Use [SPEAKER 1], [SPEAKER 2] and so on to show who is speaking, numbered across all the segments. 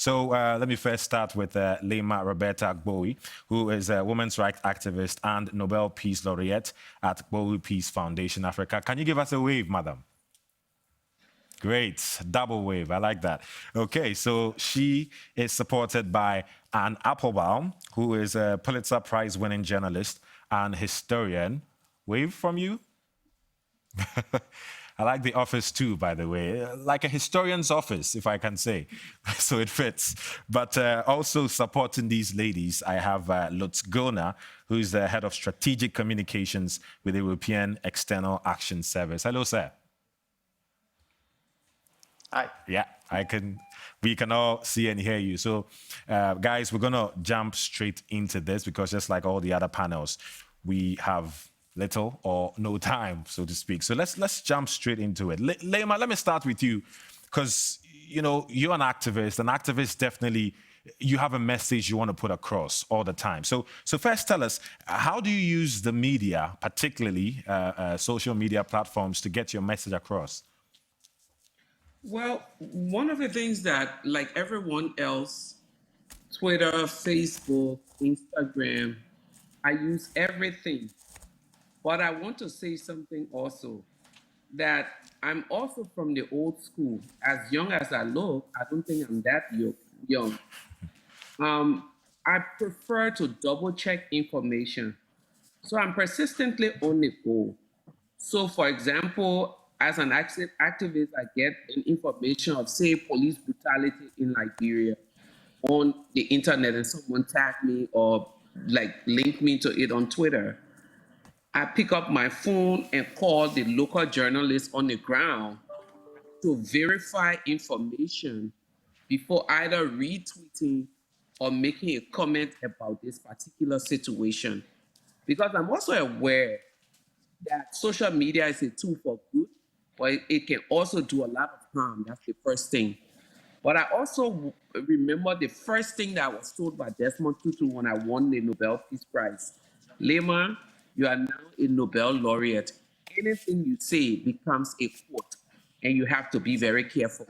[SPEAKER 1] So let me first start with Leymah Roberta Gbowee, who is a women's rights activist and Nobel Peace Laureate at Gbowee Peace Foundation Africa. Can you give us a wave, madam? Great, double wave, I like that. Okay, so she is supported by an Applebaum, who is a Pulitzer Prize winning journalist and historian. Wave from you? I like the office too, by the way, like a historian's office, if I can say. So it fits. But also supporting these ladies, I have Lutz Güllner, who's the head of strategic communications with the European External Action Service. Hello, sir.
[SPEAKER 2] Hi.
[SPEAKER 1] Yeah, we can all see and hear you. So, guys, we're going to jump straight into this because just like all the other panels, we have little or no time, so to speak. So let's jump straight into it. Leymah, let me start with you because, you know, you're an activist. An activist definitely, you have a message you want to put across all the time. So first tell us, how do you use the media, particularly social media platforms, to get your message across?
[SPEAKER 2] Well, one of the things that, like everyone else, Twitter, Facebook, Instagram, I use everything. But I want to say something also, that I'm also from the old school. As young as I look, I don't think I'm that young. I prefer to double check information. So I'm persistently on the go. So for example, as an activist, I get information of, say, police brutality in Liberia on the internet and someone tagged me or like linked me to it on Twitter. I pick up my phone and call the local journalists on the ground to verify information before either retweeting or making a comment about this particular situation. Because I'm also aware that social media is a tool for good, but it can also do a lot of harm. That's the first thing. But I also remember the first thing that I was told by Desmond Tutu when I won the Nobel Peace Prize. Leymah, you are now a Nobel laureate. Anything you say becomes a quote, and you have to be very careful.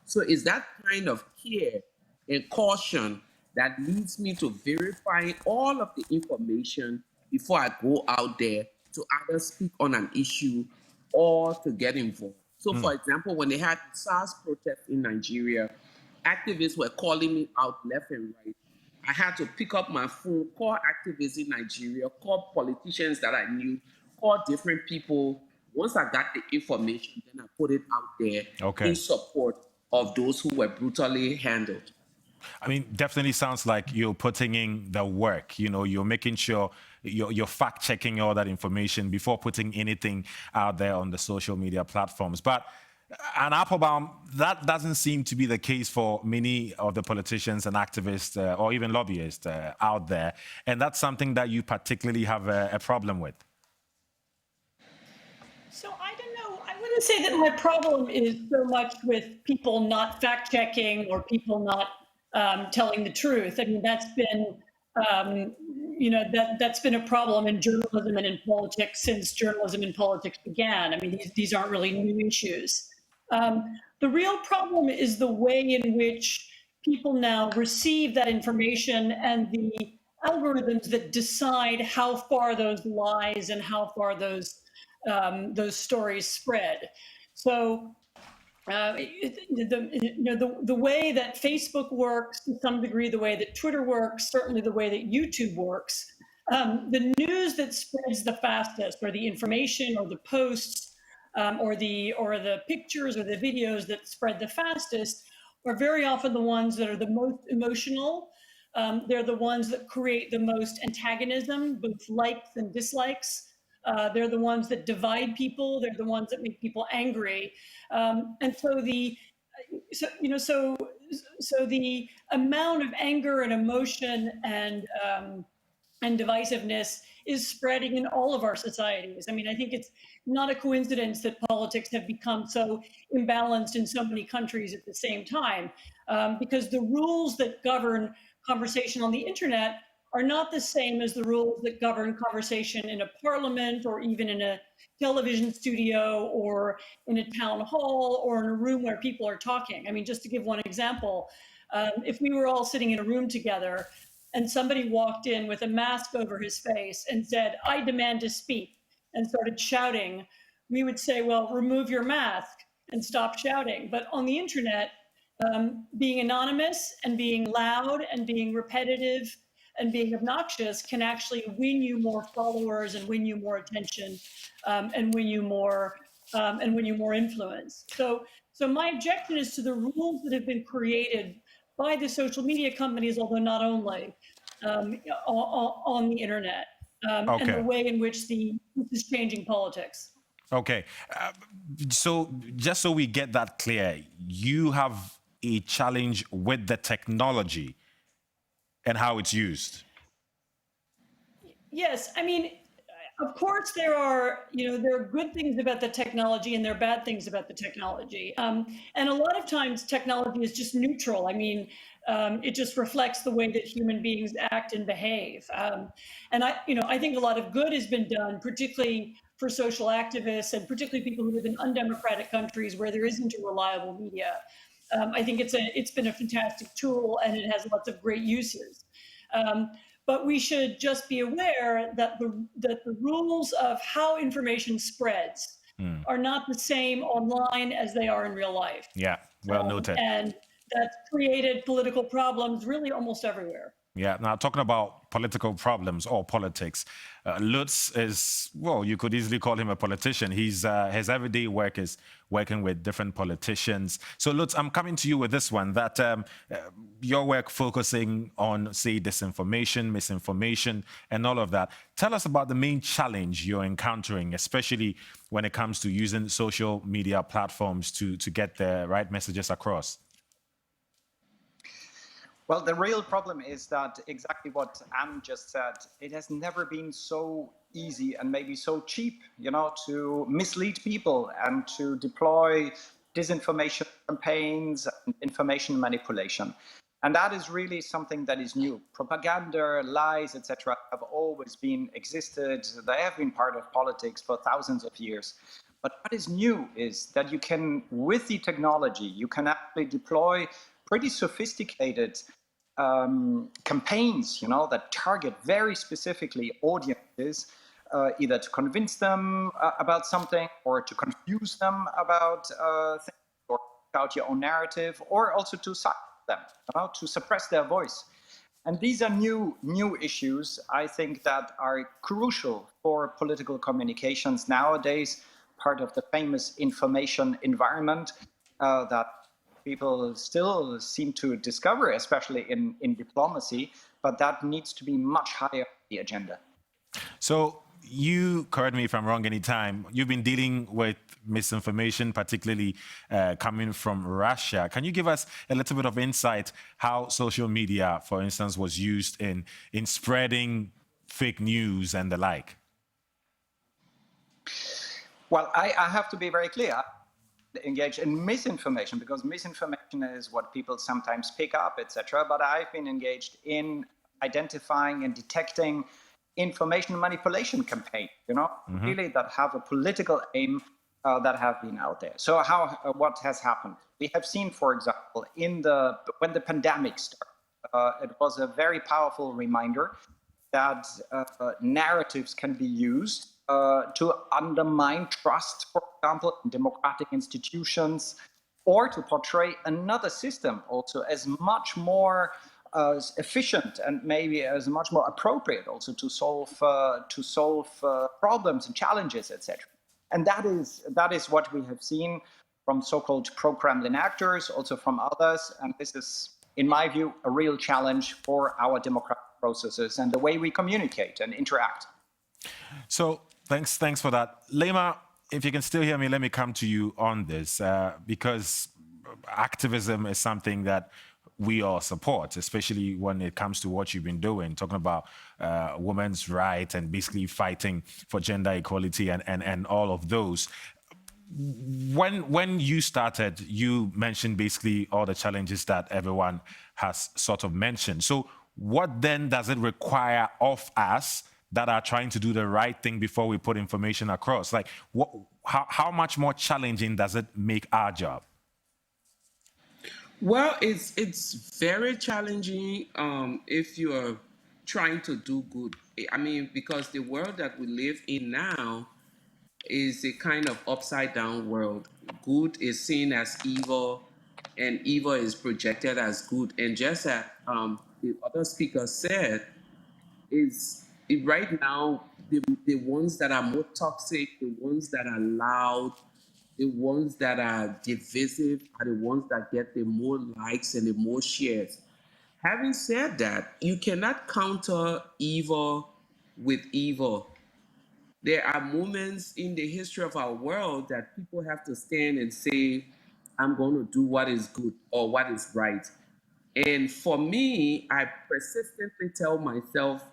[SPEAKER 2] So it's that kind of care and caution that leads me to verify all of the information before I go out there to either speak on an issue or to get involved. So, for example, when they had SARS protests in Nigeria, activists were calling me out left and right. I had to pick up my phone, call activists in Nigeria, call politicians that I knew, call different people. Once I got the information, then I put it out there in support of those who were brutally handled.
[SPEAKER 1] I mean, definitely sounds like you're putting in the work. You know, you're making sure you're fact checking all that information before putting anything out there on the social media platforms. But an Applebaum, that doesn't seem to be the case for many of the politicians and activists or even lobbyists out there. And that's something that you particularly have a problem with.
[SPEAKER 3] So I don't know. I wouldn't say that my problem is so much with people not fact checking or people not telling the truth. I mean, that's been, that's been a problem in journalism and in politics since journalism and politics began. I mean, these aren't really new issues. The real problem is the way in which people now receive that information and the algorithms that decide how far those lies and how far those stories spread. So the way that Facebook works, to some degree, the way that Twitter works, certainly the way that YouTube works, the news that spreads the fastest, or the information, or the posts, or the pictures or the videos that spread the fastest, are very often the ones that are the most emotional. They're the ones that create the most antagonism, both likes and dislikes. They're the ones that divide people. They're the ones that make people angry. And so the amount of anger and emotion and divisiveness is spreading in all of our societies. I mean, I think it's not a coincidence that politics have become so imbalanced in so many countries at the same time, because the rules that govern conversation on the internet are not the same as the rules that govern conversation in a parliament or even in a television studio or in a town hall or in a room where people are talking. I mean, just to give one example, If we were all sitting in a room together and somebody walked in with a mask over his face and said, "I demand to speak," and started shouting, we would say, well, remove your mask and stop shouting. But on the internet, being anonymous and being loud and being repetitive and being obnoxious can actually win you more followers and win you more attention, and win you more influence. So my objection is to the rules that have been created by the social media companies, although not only, on the internet, and the way in which this is changing politics.
[SPEAKER 1] Okay. So just so we get that clear, you have a challenge with the technology and how it's used.
[SPEAKER 3] Yes, I mean, of course there are good things about the technology and there are bad things about the technology. And a lot of times technology is just neutral. I mean, it just reflects the way that human beings act and behave. And I think a lot of good has been done, particularly for social activists and particularly people who live in undemocratic countries where there isn't a reliable media. I think it's been a fantastic tool and it has lots of great uses. But we should just be aware that the rules of how information spreads are not the same online as they are in real life.
[SPEAKER 1] Yeah, well noted.
[SPEAKER 3] And that's created political problems really almost everywhere.
[SPEAKER 1] Yeah, now talking about political problems or politics, Lutz is, well, you could easily call him a politician. His everyday work is working with different politicians. So Lutz, I'm coming to you with this one, that your work focusing on, say, disinformation, misinformation, and all of that. Tell us about the main challenge you're encountering, especially when it comes to using social media platforms to get the right messages across.
[SPEAKER 4] Well, the real problem is that exactly what Anne just said, it has never been so easy and maybe so cheap, to mislead people and to deploy disinformation campaigns and information manipulation. And that is really something that is new. Propaganda, lies, etc. have always been existed. They have been part of politics for thousands of years. But what is new is that you can, with the technology, you can actually deploy pretty sophisticated campaigns, that target very specifically audiences, either to convince them about something or to confuse them about things or about your own narrative, or also to silence them, to suppress their voice. And these are new issues, I think, that are crucial for political communications nowadays, part of the famous information environment that people still seem to discover, especially in diplomacy, but that needs to be much higher on the agenda.
[SPEAKER 1] So you, correct me if I'm wrong anytime, you've been dealing with misinformation, particularly coming from Russia. Can you give us a little bit of insight how social media, for instance, was used in spreading fake news and the like?
[SPEAKER 4] Well, I have to be very clear. Engaged in misinformation, because misinformation is what people sometimes pick up, etc. But I've been engaged in identifying and detecting information manipulation campaigns, really that have a political aim that have been out there. So what has happened? We have seen, for example, when the pandemic started, it was a very powerful reminder that narratives can be used to undermine trust, for example, in democratic institutions, or to portray another system also as much more efficient and maybe as much more appropriate also to solve problems and challenges, etc. And that is what we have seen from so-called pro-Kremlin actors, also from others. And this is, in my view, a real challenge for our democratic processes and the way we communicate and interact.
[SPEAKER 1] So thanks for that. Leymah, if you can still hear me, let me come to you on this, because activism is something that we all support, especially when it comes to what you've been doing, talking about women's rights and basically fighting for gender equality and all of those. When you started, you mentioned basically all the challenges that everyone has sort of mentioned. So what then does it require of us that are trying to do the right thing before we put information across? Like, how much more challenging does it make our job?
[SPEAKER 2] Well, it's very challenging if you're trying to do good. I mean, because the world that we live in now is a kind of upside down world. Good is seen as evil, and evil is projected as good. And just as the other speaker said, right now the ones that are more toxic, the ones that are loud, the ones that are divisive are the ones that get the more likes and the more shares. Having said that, you cannot counter evil with evil. There are moments in the history of our world that people have to stand and say, I'm going to do what is good or what is right. And for me, I persistently tell myself,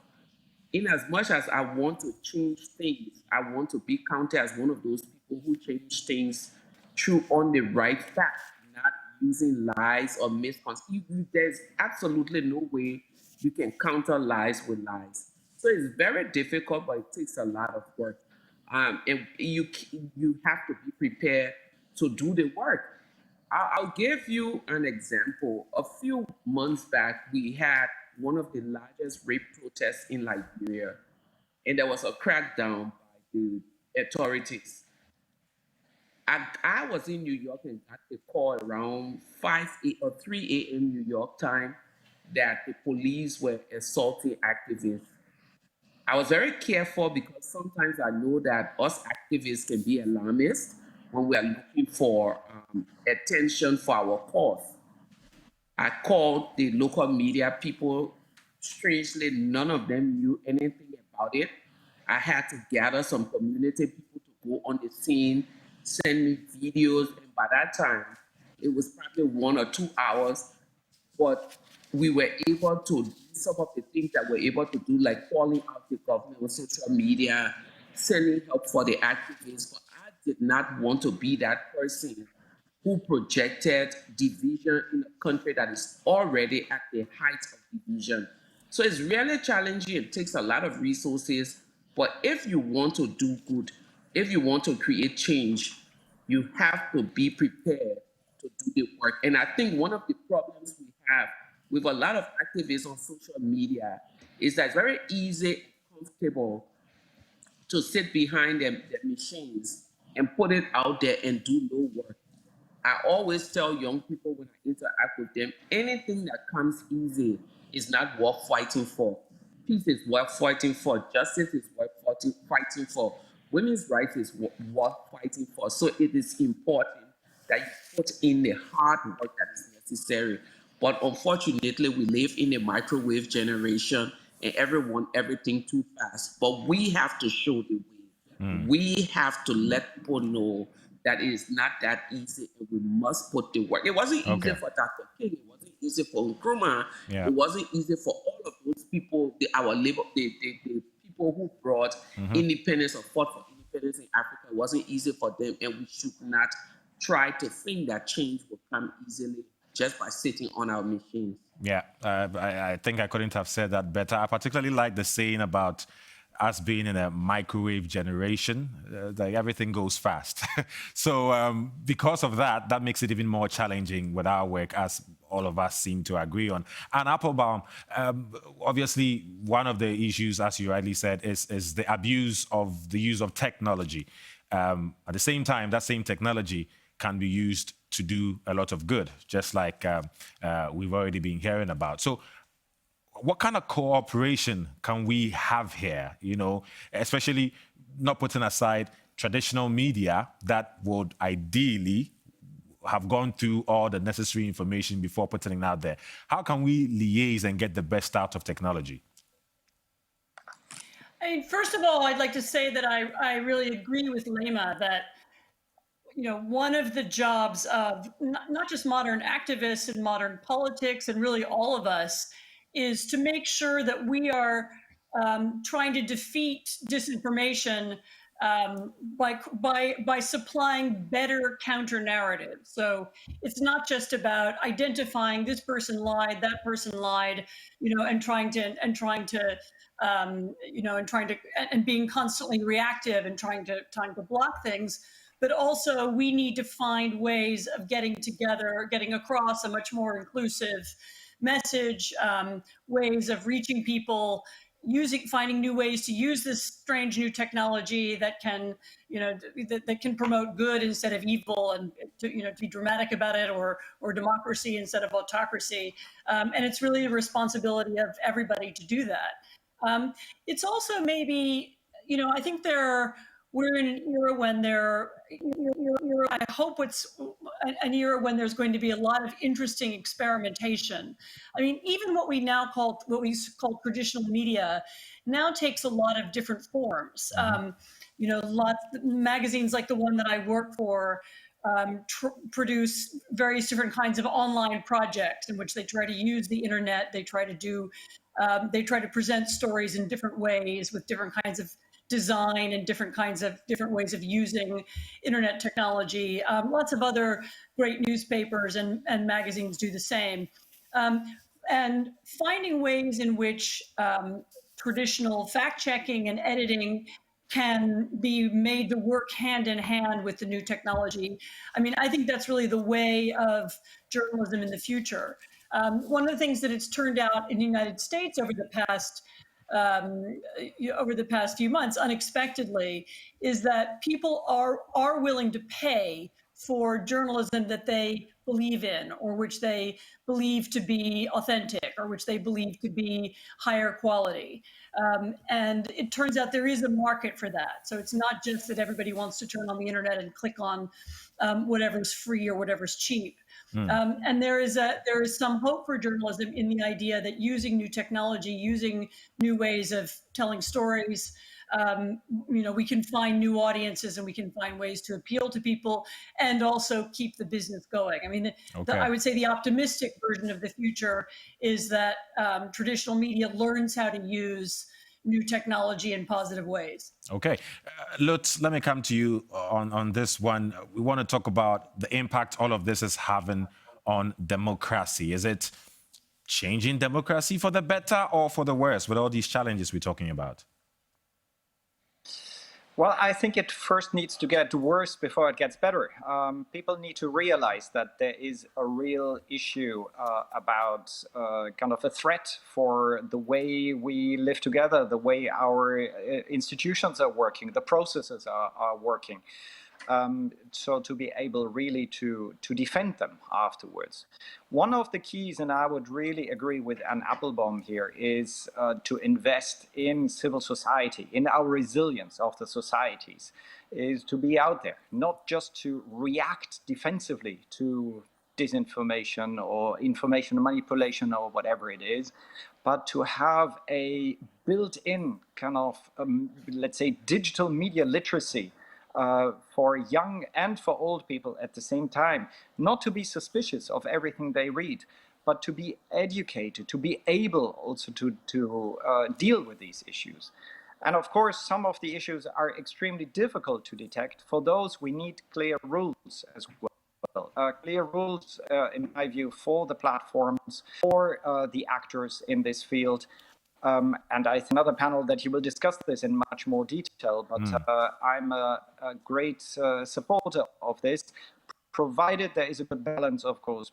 [SPEAKER 2] in as much as I want to change things, I want to be counted as one of those people who change things through on the right facts, not using lies or misconceptions. There's absolutely no way you can counter lies with lies. So it's very difficult, but it takes a lot of work. And you have to be prepared to do the work. I'll give you an example. A few months back, we had one of the largest rape protests in Liberia, and there was a crackdown by the authorities. I was in New York and got a call around 5 or 3 a.m. New York time that the police were assaulting activists. I was very careful because sometimes I know that us activists can be alarmist when we are looking for attention for our cause. I called the local media people. Strangely, none of them knew anything about it. I had to gather some community people to go on the scene, send me videos, and by that time, it was probably 1 or 2 hours, but we were able to do some of the things that we're able to do, like calling out the government on social media, sending help for the activists. But I did not want to be that person who projected division in a country that is already at the height of division. So it's really challenging. It takes a lot of resources. But if you want to do good, if you want to create change, you have to be prepared to do the work. And I think one of the problems we have with a lot of activists on social media is that it's very easy and comfortable to sit behind the machines and put it out there and do no work. I always tell young people when I interact with them, anything that comes easy is not worth fighting for. Peace is worth fighting for. Justice is worth fighting for. Women's rights is worth fighting for. So it is important that you put in the hard work that is necessary. But unfortunately, we live in a microwave generation and everyone, everything too fast. But we have to show the way. We have to let people know that it is not that easy and we must put the work. It wasn't easy
[SPEAKER 1] Okay.
[SPEAKER 2] for Dr. King, it wasn't easy for Nkrumah,
[SPEAKER 1] Yeah.
[SPEAKER 2] it wasn't easy for all of those people, our labor, the people who brought independence or fought for independence in Africa. It wasn't easy for them, and we should not try to think that change will come easily just by sitting on our machines.
[SPEAKER 1] Yeah, I think I couldn't have said that better. I particularly like the saying about us being in a microwave generation, like everything goes fast. So because of that, that makes it even more challenging with our work, as all of us seem to agree on. And Applebaum, obviously, one of the issues, as you rightly said, is the abuse of the use of technology. At the same time, that same technology can be used to do a lot of good, just like we've already been hearing about. So what kind of cooperation can we have here, you know, especially not putting aside traditional media that would ideally have gone through all the necessary information before putting it out there? How can we liaise and get the best out of technology?
[SPEAKER 3] I mean, first of all, I'd like to say that I really agree with Leymah that, you know, one of the jobs of not just modern activists and modern politics and really all of us is to make sure that we are trying to defeat disinformation by supplying better counter narratives. So it's not just about identifying this person lied, that person lied, you know, and being constantly reactive and trying to block things. but also we need to find ways of getting together, getting across a much more inclusive message, ways of reaching people, finding new ways to use this strange new technology that can, that can promote good instead of evil, and to be dramatic about it, or democracy instead of autocracy. And it's really the responsibility of everybody to do that. It's also maybe, I think we're in an era when I hope it's an era when there's going to be a lot of interesting experimentation. I mean, even what we call traditional media now takes a lot of different forms. Lots magazines like the one that I work for produce various different kinds of online projects in which they try to use the internet. They try to present stories in different ways with different kinds of design and different ways of using internet technology. Lots of other great newspapers and magazines do the same. And finding ways in which traditional fact-checking and editing can be made to work hand in hand with the new technology. I mean, I think that's really the way of journalism in the future. One of the things that it's turned out in the United States over the past few months, unexpectedly, is that people are willing to pay for journalism that they believe in, or which they believe to be authentic, or which they believe to be higher quality. And it turns out there is a market for that. So it's not just that everybody wants to turn on the internet and click on whatever's free or whatever's cheap. And there is some hope for journalism in the idea that using new technology, using new ways of telling stories, we can find new audiences and we can find ways to appeal to people and also keep the business going. I mean, I would say the optimistic version of the future is that traditional media learns how to use new technology in positive ways.
[SPEAKER 1] Okay. Lutz, let me come to you on this one. We want to talk about the impact all of this is having on democracy. Is it changing democracy for the better or for the worse with all these challenges we're talking about?
[SPEAKER 4] Well, I think it first needs to get worse before it gets better. People need to realize that there is a real issue about kind of a threat for the way we live together, the way our institutions are working, the processes are working. So to be able really to defend them afterwards. One of the keys, and I would really agree with Anne Applebaum here, is to invest in civil society, in our resilience of the societies, is to be out there, not just to react defensively to disinformation or information manipulation or whatever it is, but to have a built-in kind of, let's say, digital media literacy for young and for old people at the same time, not to be suspicious of everything they read, but to be educated, to be able also to deal with these issues. And of course, some of the issues are extremely difficult to detect. For those, we need clear rules as well. Clear rules, in my view, for the platforms, for the actors in this field. And I think another panel that you will discuss this in much more detail, but I'm a great supporter of this, provided there is a good balance, of course.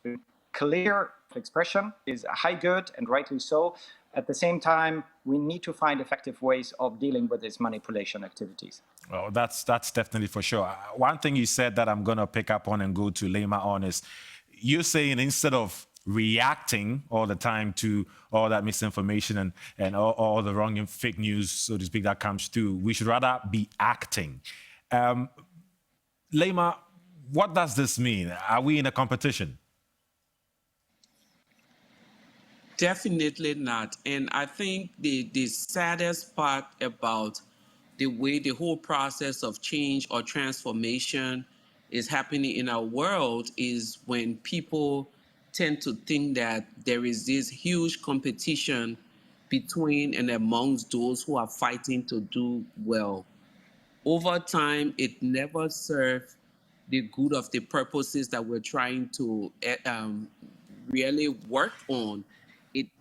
[SPEAKER 4] Clear expression is a high good, and rightly so. At the same time, we need to find effective ways of dealing with these manipulation activities.
[SPEAKER 1] Well, that's definitely for sure. One thing you said that I'm going to pick up on and go to Leymah on is you're saying instead of reacting all the time to all that misinformation and all the wrong and fake news, so to speak, that comes through, we should rather be acting. Leymah, what does this mean? Are we in a competition?
[SPEAKER 2] Definitely not. And I think the saddest part about the way the whole process of change or transformation is happening in our world is when people tend to think that there is this huge competition between and amongst those who are fighting to do well. Over time, it never served the good of the purposes that we're trying to really work on.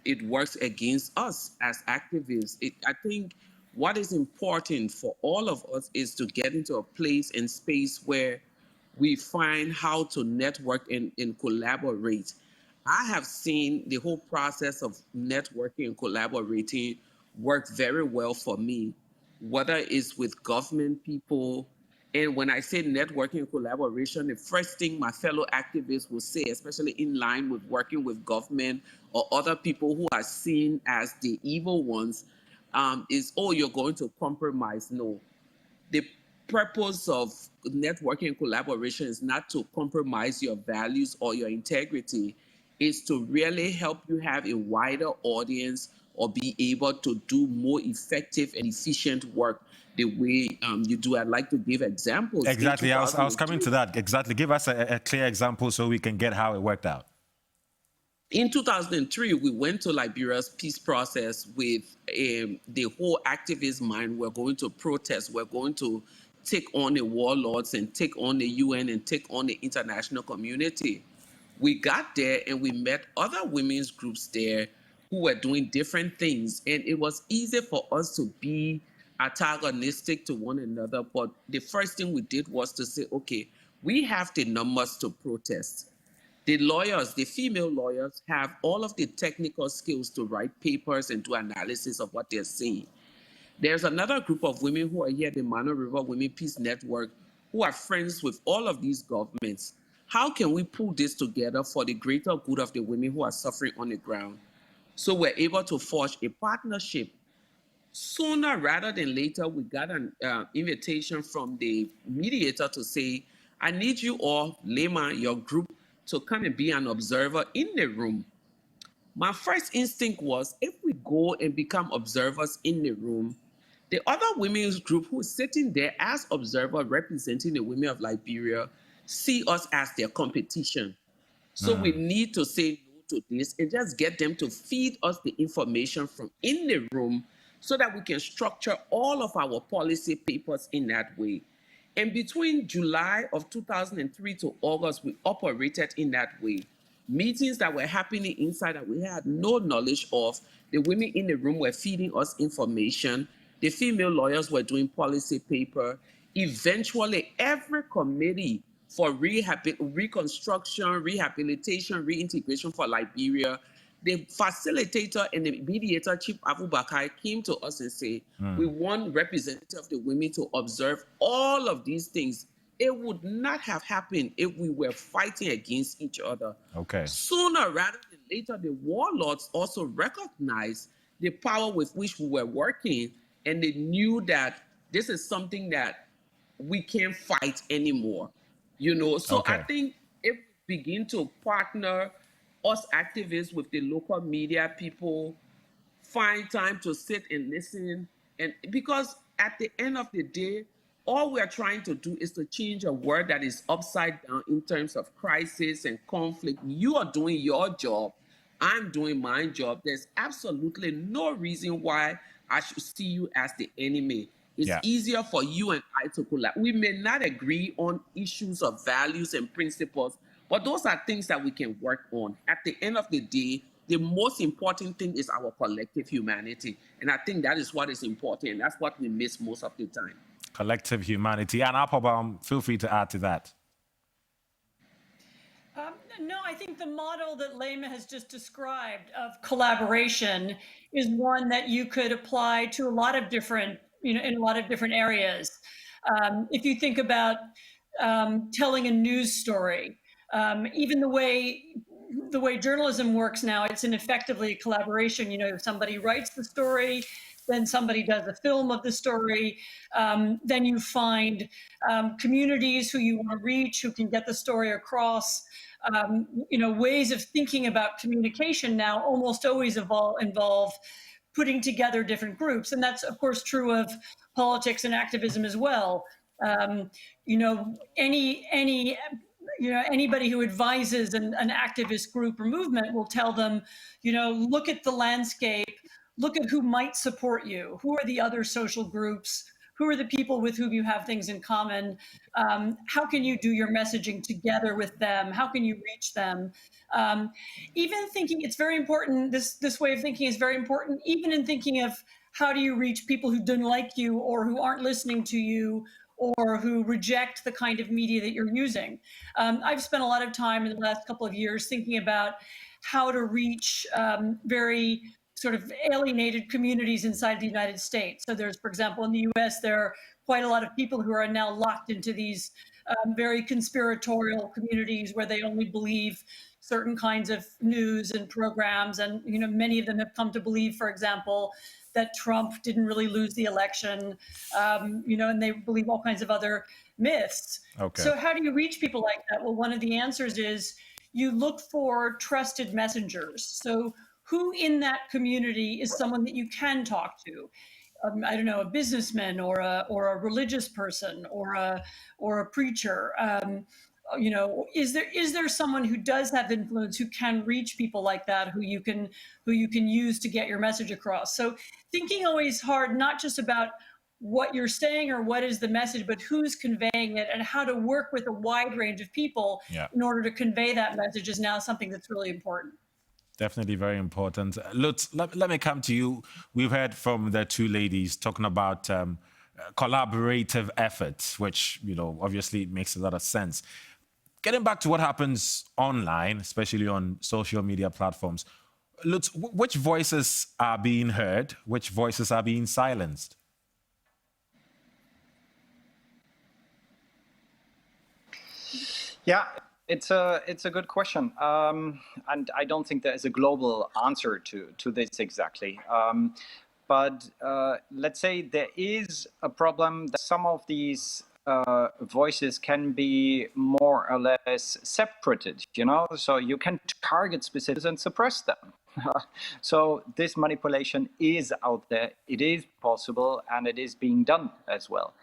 [SPEAKER 2] It works against us as activists. I think What is important for all of us is to get into a place and space where we find how to network and collaborate. I have seen the whole process of networking and collaborating work very well for me, whether it's with government people. And when I say networking and collaboration, the first thing my fellow activists will say, especially in line with working with government or other people who are seen as the evil ones, is, oh, you're going to compromise. No, the purpose of networking and collaboration is not to compromise your values or your integrity. It's to really help you have a wider audience or be able to do more effective and efficient work the way you do. I'd like to give examples.
[SPEAKER 1] Exactly. I was coming to that. Exactly. Give us a clear example so we can get how it worked out.
[SPEAKER 2] In 2003, we went to Liberia's peace process with the whole activist mind. We're going to protest. We're going to take on the warlords and take on the UN and take on the international community. We got there and we met other women's groups there who were doing different things. And it was easy for us to be antagonistic to one another. But the first thing we did was to say, okay, we have the numbers to protest. The lawyers, the female lawyers, have all of the technical skills to write papers and do analysis of what they're saying. There's another group of women who are here at the Mano River Women Peace Network who are friends with all of these governments. How can we pull this together for the greater good of the women who are suffering on the ground? So we're able to forge a partnership. Sooner rather than later, we got an invitation from the mediator to say, I need you all, Leymah, your group, to come and be an observer in the room. My first instinct was, if we go and become observers in the room, the other women's group who is sitting there as observer representing the women of Liberia see us as their competition. So we need to say no to this and just get them to feed us the information from in the room so that we can structure all of our policy papers in that way. And between July of 2003 to August, we operated in that way. Meetings that were happening inside that we had no knowledge of, the women in the room were feeding us information. The female lawyers were doing policy paper. Eventually, every committee for reconstruction, rehabilitation, reintegration for Liberia, the facilitator and the mediator, Chief Abubakar, came to us and said, we want representative of the women to observe all of these things. It would not have happened if we were fighting against each other.
[SPEAKER 1] Okay.
[SPEAKER 2] Sooner rather than later, the warlords also recognized the power with which we were working, and they knew that this is something that we can't fight anymore. You know, so
[SPEAKER 1] Okay.
[SPEAKER 2] I think if we begin to partner, us activists with the local media people, find time to sit and listen. And because at the end of the day, all we're trying to do is to change a world that is upside down in terms of crisis and conflict. You are doing your job. I'm doing my job. There's absolutely no reason why I should see you as the enemy. It's easier for you and I to collaborate. We may not agree on issues of values and principles, but those are things that we can work on. At the end of the day, the most important thing is our collective humanity. And I think that is what is important. And that's what we miss most of the time.
[SPEAKER 1] Collective humanity. And Applebaum, feel free to add to that.
[SPEAKER 3] No, I think the model that Leymah has just described of collaboration is one that you could apply to a lot of different, in a lot of different areas. If you think about telling a news story, even the way journalism works now, it's effectively a collaboration. If somebody writes the story, then somebody does a film of the story, then you find communities who you want to reach, who can get the story across. Ways of thinking about communication now almost always involve putting together different groups. And that's, of course, true of politics and activism as well. Anybody who advises an activist group or movement will tell them, look at the landscape, look at who might support you. Who are the other social groups? Who are the people with whom you have things in common? How can you do your messaging together with them? How can you reach them? Even thinking, it's very important, this way of thinking is very important, even in thinking of how do you reach people who don't like you or who aren't listening to you or who reject the kind of media that you're using? I've spent a lot of time in the last couple of years thinking about how to reach very sort of alienated communities inside the United States. So there's, for example, in the US, there are quite a lot of people who are now locked into these very conspiratorial communities where they only believe certain kinds of news and programs. And, you know, many of them have come to believe, for example, that Trump didn't really lose the election, you know, and they believe all kinds of other myths.
[SPEAKER 1] Okay.
[SPEAKER 3] So how do you reach people like that? Well, one of the answers is you look for trusted messengers. So who in that community is someone that you can talk to? I don't know, a businessman or a religious person or a preacher. You know, is there someone who does have influence, who can reach people like that, who you can use to get your message across? So thinking always hard, not just about what you're saying or what is the message, but who's conveying it and how to work with a wide range of people in order to convey that message is now something that's really important.
[SPEAKER 1] Definitely very important. Lutz, let me come to you. We've heard from the two ladies talking about collaborative efforts, which, you know, obviously makes a lot of sense. Getting back to what happens online, especially on social media platforms, Lutz, which voices are being heard? Which voices are being silenced?
[SPEAKER 4] Yeah, it's a good question, and I don't think there is a global answer to this exactly. But let's say there is a problem that some of these voices can be more or less separated, you know, so you can target specifics and suppress them. So this manipulation is out there, it is possible, and it is being done as well.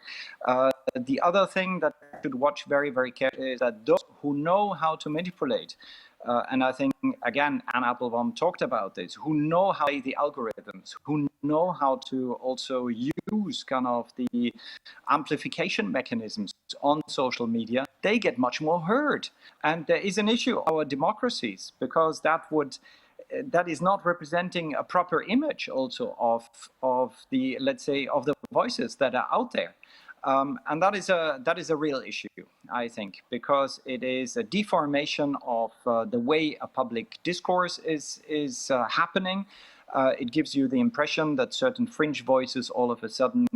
[SPEAKER 4] The other thing that I should watch very, very carefully is that those who know how to manipulate, and I think, again, Anne Applebaum talked about this, who know how to play the algorithms, who know how to also use kind of the amplification mechanisms on social media, they get much more heard. And there is an issue of our democracies, because that is not representing a proper image also of the, let's say, of the voices that are out there. And that is a real issue, I think, because it is a deformation of the way a public discourse is happening. It gives you the impression that certain fringe voices all of a sudden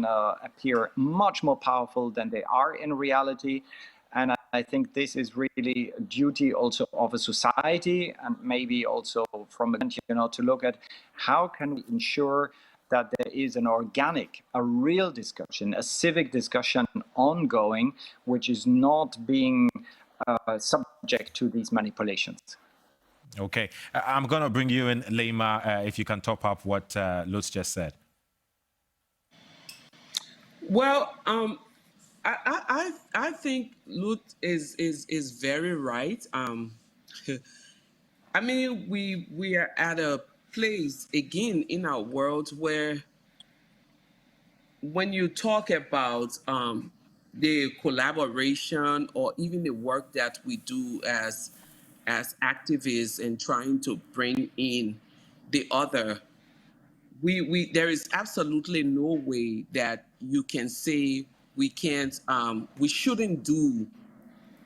[SPEAKER 4] appear much more powerful than they are in reality. And I think this is really a duty also of a society, and maybe also from a, you know, to look at how can we ensure that there is an organic, a real discussion, a civic discussion ongoing, which is not being subject to these manipulations.
[SPEAKER 1] Okay, I'm going to bring you in, Leymah, if you can top up what Lutz just said.
[SPEAKER 2] Well, I think Lutz is very right. I mean, we are at a place again in our world where, when you talk about the collaboration or even the work that we do as activists and trying to bring in the other, there is absolutely no way that you can say we can't, we shouldn't do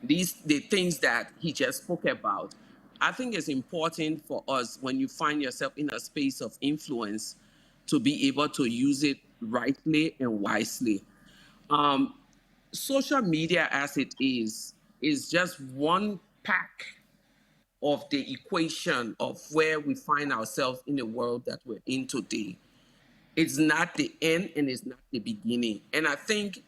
[SPEAKER 2] the things that he just spoke about. I think it's important for us, when you find yourself in a space of influence, to be able to use it rightly and wisely. Social media, as it is just one pack of the equation of where we find ourselves in the world that we're in today. It's not the end and it's not the beginning. And I think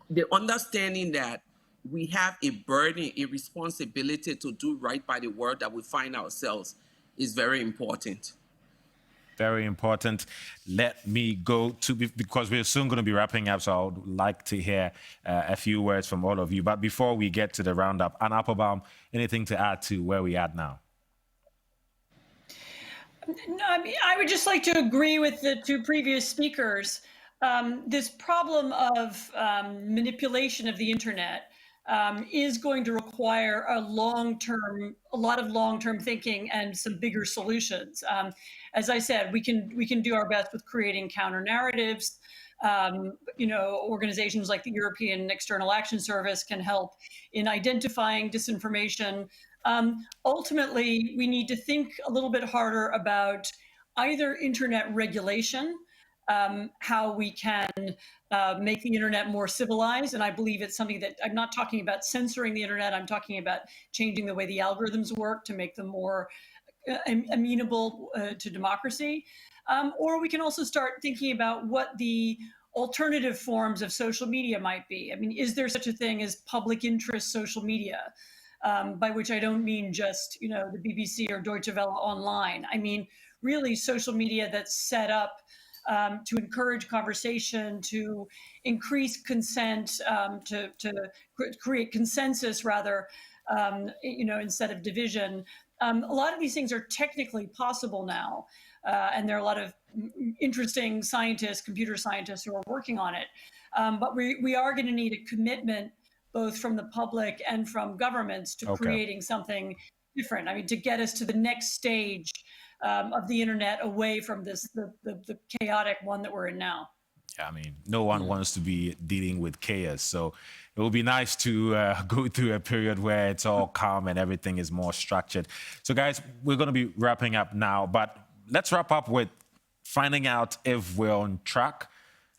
[SPEAKER 2] the understanding that we have a burden, a responsibility to do right by the world that we find ourselves is very important.
[SPEAKER 1] Very important. Let me go to, because we're soon going to be wrapping up, so I would like to hear a few words from all of you. But before we get to the roundup, Anne Applebaum, anything to add to where we are now?
[SPEAKER 3] No, I mean, I would just like to agree with the two previous speakers. This problem of manipulation of the internet is going to require a lot of long-term thinking and some bigger solutions. As I said, we can do our best with creating counter narratives. Organizations like the European External Action Service can help in identifying disinformation. Ultimately, we need to think a little bit harder about either internet regulation, how we can make the internet more civilized. And I believe it's something that I'm not talking about censoring the internet. I'm talking about changing the way the algorithms work to make them more amenable to democracy. Or we can also start thinking about what the alternative forms of social media might be. I mean, is there such a thing as public interest social media? By which I don't mean just, the BBC or Deutsche Welle online. I mean, really social media that's set up to encourage conversation, to increase consent, to create consensus rather, instead of division. A lot of these things are technically possible now, and there are a lot of interesting scientists, computer scientists who are working on it. But we are going to need a commitment both from the public and from governments to creating something different. I mean, to get us to the next stage of the internet away from the chaotic one that we're in now.
[SPEAKER 1] Yeah, I mean, no one wants to be dealing with chaos. So it will be nice to go through a period where it's all calm and everything is more structured. So guys, we're going to be wrapping up now, but let's wrap up with finding out if we're on track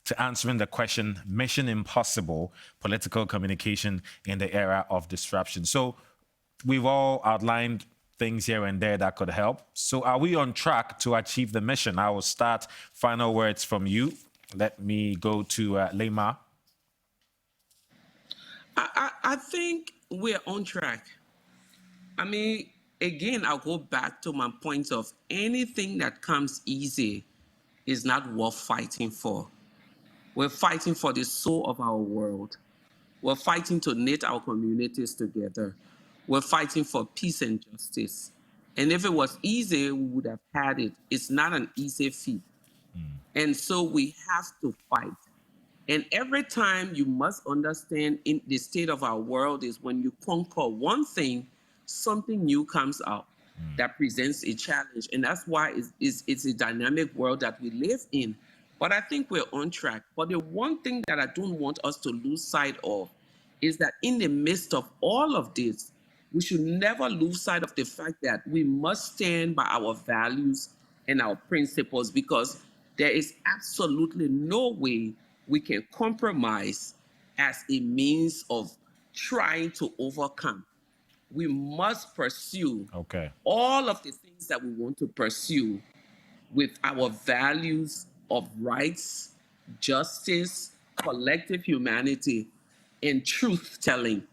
[SPEAKER 1] to answering the question, Mission Impossible, political communication in the era of disruption. So we've all outlined things here and there that could help. So are we on track to achieve the mission? I will start. Final words from you. Let me go to Leymah.
[SPEAKER 2] I think we're on track. I mean, again, I'll go back to my point of anything that comes easy is not worth fighting for. We're fighting for the soul of our world. We're fighting to knit our communities together. We're fighting for peace and justice. And if it was easy, we would have had it. It's not an easy feat. And so we have to fight. And every time you must understand in the state of our world is when you conquer one thing, something new comes out that presents a challenge. And that's why it's a dynamic world that we live in. But I think we're on track. But the one thing that I don't want us to lose sight of is that in the midst of all of this, we should never lose sight of the fact that we must stand by our values and our principles, because there is absolutely no way we can compromise as a means of trying to overcome. We must pursue all of the things that we want to pursue with our values of rights, justice, collective humanity, and truth-telling.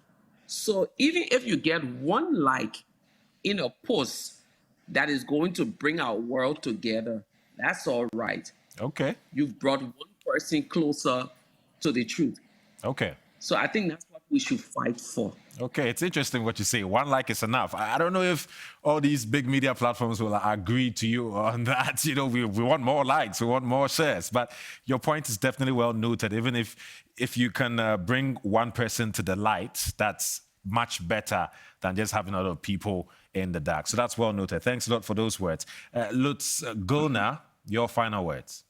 [SPEAKER 2] So even if you get one like in a post that is going to bring our world together, that's all right.
[SPEAKER 1] Okay.
[SPEAKER 2] You've brought one person closer to the truth.
[SPEAKER 1] Okay.
[SPEAKER 2] So I think that's what we should fight for.
[SPEAKER 1] Okay, it's interesting what you say. One like is enough. I don't know if all these big media platforms will agree to you on that. We want more likes, we want more shares. But your point is definitely well noted. Even if you can bring one person to the light, that's much better than just having a lot of people in the dark. So that's well noted. Thanks a lot for those words. Lutz Güllner, your final words.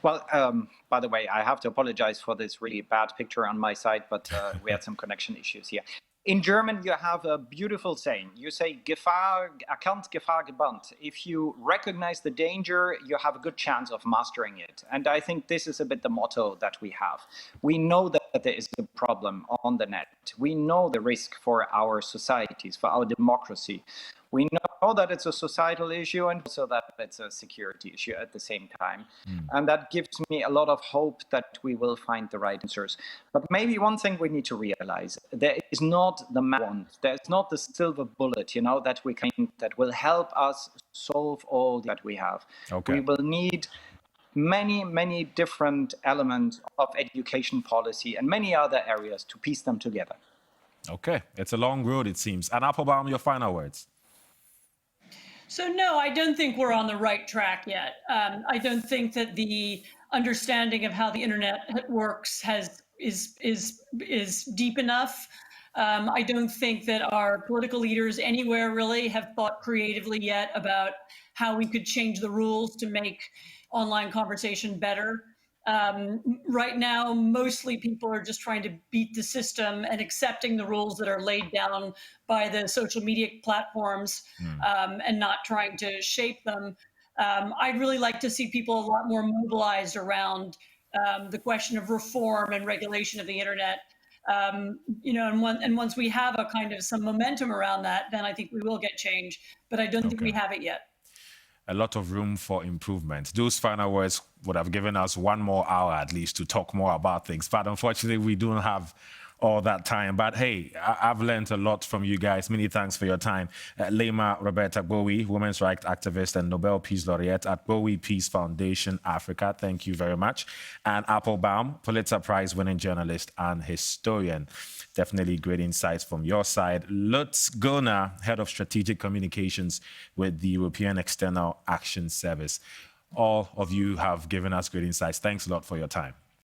[SPEAKER 4] Well, by the way, I have to apologize for this really bad picture on my side, but we had some connection issues here. In German, you have a beautiful saying. You say, Gefahr erkannt, Gefahr gebannt. If you recognize the danger, you have a good chance of mastering it. And I think this is a bit the motto that we have. We know that there is a problem on the net. We know the risk for our societies, for our democracy. We know that it's a societal issue and also that it's a security issue at the same time. And that gives me a lot of hope that we will find the right answers. But maybe one thing we need to realize, there is not the magic wand, there's not the silver bullet, that we can, that will help us solve all that we have. We will need many, many different elements of education policy and many other areas to piece them together.
[SPEAKER 1] Okay, it's a long road, it seems. And Applebaum, your final words.
[SPEAKER 3] So no, I don't think we're on the right track yet. I don't think that the understanding of how the internet works is deep enough. I don't think that our political leaders anywhere really have thought creatively yet about how we could change the rules to make online conversation better. Right now, mostly people are just trying to beat the system and accepting the rules that are laid down by the social media platforms, and not trying to shape them. I'd really like to see people a lot more mobilized around the question of reform and regulation of the internet. And once we have a kind of some momentum around that, then I think we will get change. But I don't think we have it yet.
[SPEAKER 1] A lot of room for improvement. Those final words would have given us 1 more hour at least to talk more about things. But unfortunately, we don't have all that time. But hey, I've learned a lot from you guys. Many thanks for your time. Leymah Roberta Gbowee, women's rights activist and Nobel Peace Laureate at Gbowee Peace Foundation Africa. Thank you very much. And Applebaum, Pulitzer Prize winning journalist and historian. Definitely great insights from your side. Lutz Güllner, Head of Strategic Communications with the European External Action Service. All of you have given us great insights. Thanks a lot for your time.